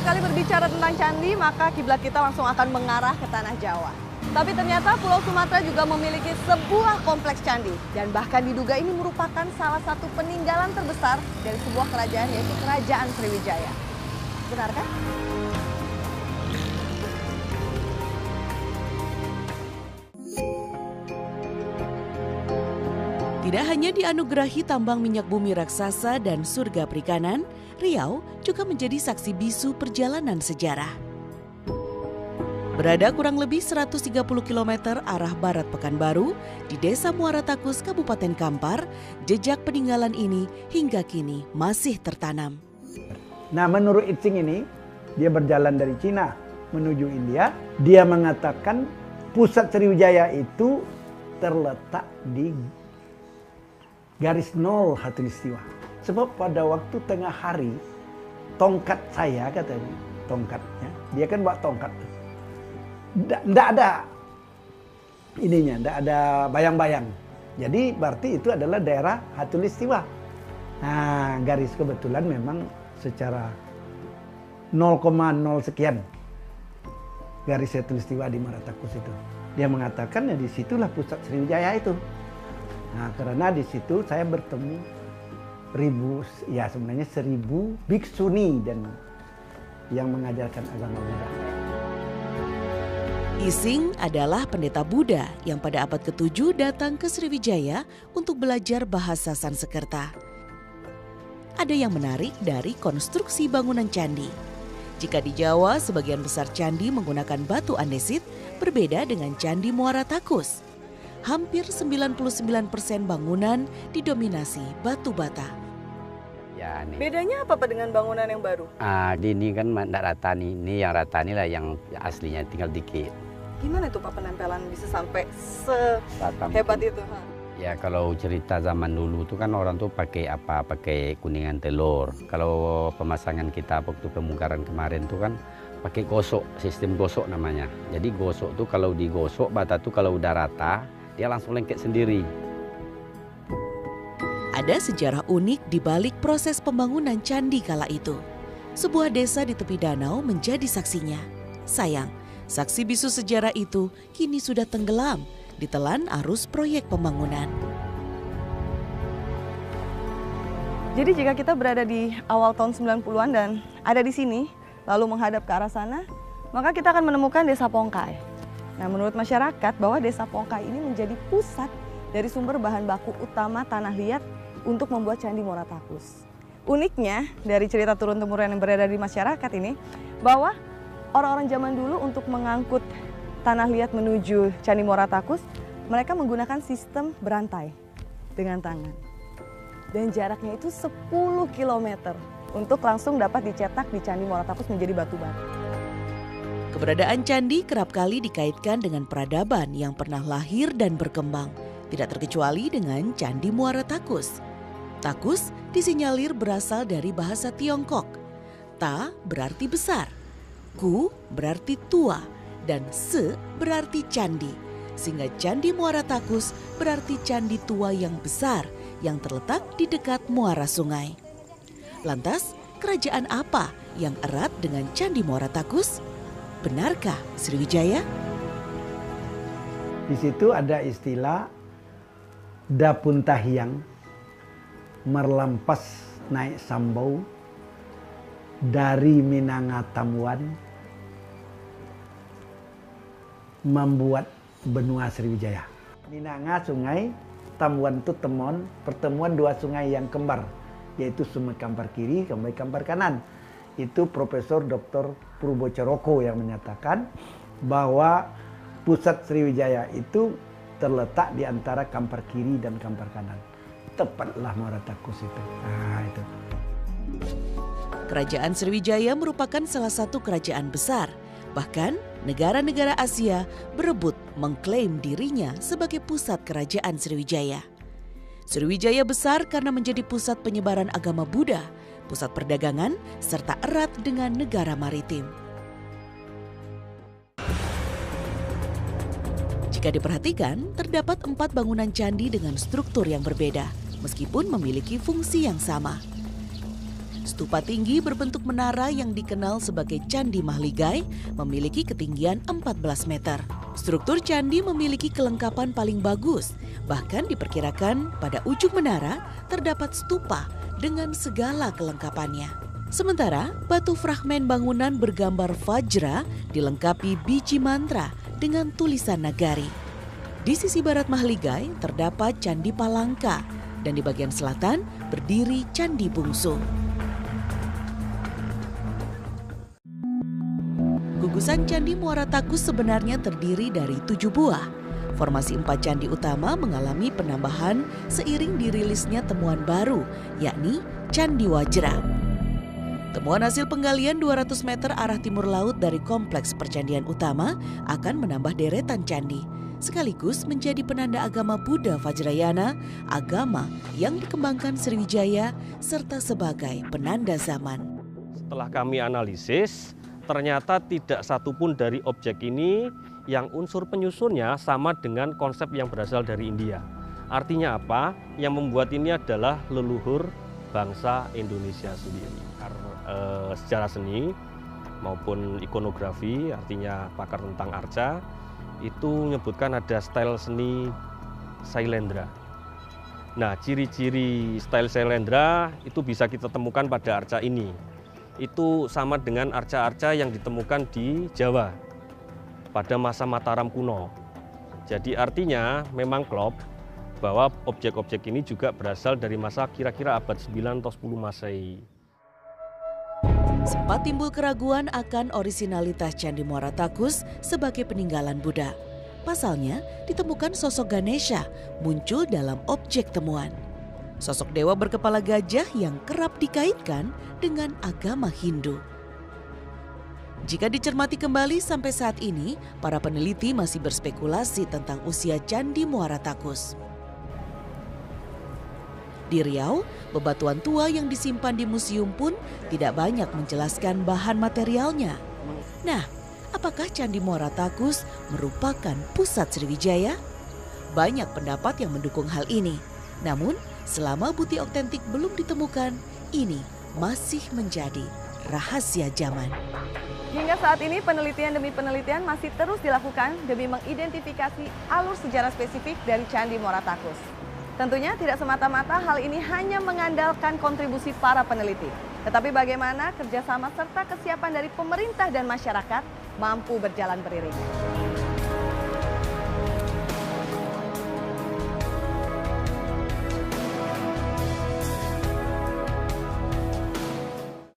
kali berbicara tentang candi, maka kiblat kita langsung akan mengarah ke tanah Jawa. Tapi ternyata Pulau Sumatera juga memiliki sebuah kompleks candi. Dan bahkan diduga ini merupakan salah satu peninggalan terbesar dari sebuah kerajaan, yaitu Kerajaan Sriwijaya. Benarkah? Tidak hanya dianugerahi tambang minyak bumi raksasa dan surga perikanan, Riau juga menjadi saksi bisu perjalanan sejarah. Berada kurang lebih 130 km arah barat Pekanbaru, di Desa Muara Takus, Kabupaten Kampar, jejak peninggalan ini hingga kini masih tertanam. Nah, menurut Itsing ini, dia berjalan dari Cina menuju India. Dia mengatakan pusat Sriwijaya itu terletak di garis nol khatulistiwa. Sebab pada waktu tengah hari, tongkat saya katanya, tongkatnya, dia kan bawa tongkat tuh. Nggak ada ininya, nggak ada bayang-bayang. Jadi berarti itu adalah daerah khatulistiwa. Nah, garis kebetulan memang secara 0,0 sekian garis khatulistiwa di Muara Takus itu. Dia mengatakan ya disitulah pusat Sriwijaya itu. Nah, karena di situ saya bertemu sebenarnya 1000 biksuni dan yang mengajarkan agama Buddha. Ising adalah pendeta Buddha yang pada abad ke-7 datang ke Sriwijaya untuk belajar bahasa Sanskerta. Ada yang menarik dari konstruksi bangunan candi. Jika di Jawa, sebagian besar candi menggunakan batu andesit, berbeda dengan Candi Muara Takus. Hampir 99% bangunan didominasi batu bata. Ya, nih. Bedanya apa dengan bangunan yang baru? Ini kan tidak rata nih. Ini yang rata nih lah yang aslinya tinggal dikit. Gimana tuh Pak penempelan bisa sampai sehebat itu? Ya kalau cerita zaman dulu tuh kan orang tuh pakai apa? Pakai kuningan telur. Kalau pemasangan kita waktu pembongkaran kemarin tuh kan pakai gosok, sistem gosok namanya. Jadi gosok tuh kalau digosok bata tuh kalau udah rata dia langsung lengket sendiri. Ada sejarah unik di balik proses pembangunan candi kala itu. Sebuah desa di tepi danau menjadi saksinya. Sayang, saksi bisu sejarah itu kini sudah tenggelam ditelan arus proyek pembangunan. Jadi jika kita berada di awal tahun 90-an dan ada di sini, lalu menghadap ke arah sana, maka kita akan menemukan Desa Pongkai. Nah, menurut masyarakat bahwa Desa Pongkai ini menjadi pusat dari sumber bahan baku utama tanah liat untuk membuat Candi Muara Takus. Uniknya dari cerita turun-temurun yang berada di masyarakat ini, bahwa orang-orang zaman dulu untuk mengangkut tanah liat menuju Candi Muara Takus, mereka menggunakan sistem berantai dengan tangan. Dan jaraknya itu 10 km untuk langsung dapat dicetak di Candi Muara Takus menjadi batu-batu. Keberadaan candi kerap kali dikaitkan dengan peradaban yang pernah lahir dan berkembang, tidak terkecuali dengan Candi Muara Takus. Takus disinyalir berasal dari bahasa Tiongkok. Ta berarti besar, ku berarti tua, dan se berarti candi. Sehingga Candi Muara Takus berarti candi tua yang besar yang terletak di dekat muara sungai. Lantas, kerajaan apa yang erat dengan Candi Muara Takus? Benarkah Sriwijaya? Di situ ada istilah Dapuntahiang, merlampas naik sambau dari Minangatamuan membuat benua Sriwijaya. Minanga sungai, Tamuan itu temon, pertemuan dua sungai yang kembar, yaitu Sungai Kampar Kiri, Sungai Kampar Kanan. Itu Profesor Dr. Purwocoroko yang menyatakan bahwa pusat Sriwijaya itu terletak di antara Kampar Kiri dan Kampar Kanan. Tepatlah Muara Takus itu. Nah, itu. Kerajaan Sriwijaya merupakan salah satu kerajaan besar. Bahkan negara-negara Asia berebut mengklaim dirinya sebagai pusat kerajaan Sriwijaya. Sriwijaya besar karena menjadi pusat penyebaran agama Buddha, pusat perdagangan, serta erat dengan negara maritim. Jika diperhatikan, terdapat 4 bangunan candi dengan struktur yang berbeda, meskipun memiliki fungsi yang sama. stupa tinggi berbentuk menara yang dikenal sebagai Candi Mahligai memiliki ketinggian 14 meter. Struktur candi memiliki kelengkapan paling bagus, bahkan diperkirakan pada ujung menara terdapat stupa dengan segala kelengkapannya. Sementara batu fragmen bangunan bergambar Vajra dilengkapi biji mantra dengan tulisan Nagari. Di sisi barat Mahligai terdapat Candi Palangka dan di bagian selatan berdiri Candi Bungsu. Gugusan Candi Muara Takus sebenarnya terdiri dari 7 buah. Formasi 4 candi utama mengalami penambahan seiring dirilisnya temuan baru, yakni Candi Wajra. Temuan hasil penggalian 200 meter arah timur laut dari kompleks percandian utama akan menambah deretan candi, sekaligus menjadi penanda agama Buddha Vajrayana, agama yang dikembangkan Sriwijaya, serta sebagai penanda zaman. Setelah kami analisis, ternyata tidak satupun dari objek ini yang unsur penyusunnya sama dengan konsep yang berasal dari India. Artinya apa? Yang membuat ini adalah leluhur bangsa Indonesia sendiri. Secara seni maupun ikonografi, artinya pakar tentang arca, itu menyebutkan ada style seni Sailendra. Nah, ciri-ciri style Sailendra itu bisa kita temukan pada arca ini. Itu sama dengan arca-arca yang ditemukan di Jawa pada masa Mataram kuno. Jadi artinya memang klop bahwa objek-objek ini juga berasal dari masa kira-kira abad 9 atau 10 Masehi. Sempat timbul keraguan akan orisinalitas Candi Muara Takus sebagai peninggalan Buddha. Pasalnya, ditemukan sosok Ganesha muncul dalam objek temuan. Sosok dewa berkepala gajah yang kerap dikaitkan dengan agama Hindu. Jika dicermati kembali sampai saat ini, para peneliti masih berspekulasi tentang usia Candi Muara Takus. Di Riau, bebatuan tua yang disimpan di museum pun tidak banyak menjelaskan bahan materialnya. Nah, apakah Candi Muara Takus merupakan pusat Sriwijaya? Banyak pendapat yang mendukung hal ini. Namun, selama bukti otentik belum ditemukan, ini masih menjadi rahasia zaman. Hingga saat ini penelitian demi penelitian masih terus dilakukan demi mengidentifikasi alur sejarah spesifik dari Candi Muara Takus. Tentunya tidak semata-mata hal ini hanya mengandalkan kontribusi para peneliti, tetapi bagaimana kerjasama serta kesiapan dari pemerintah dan masyarakat mampu berjalan beriring.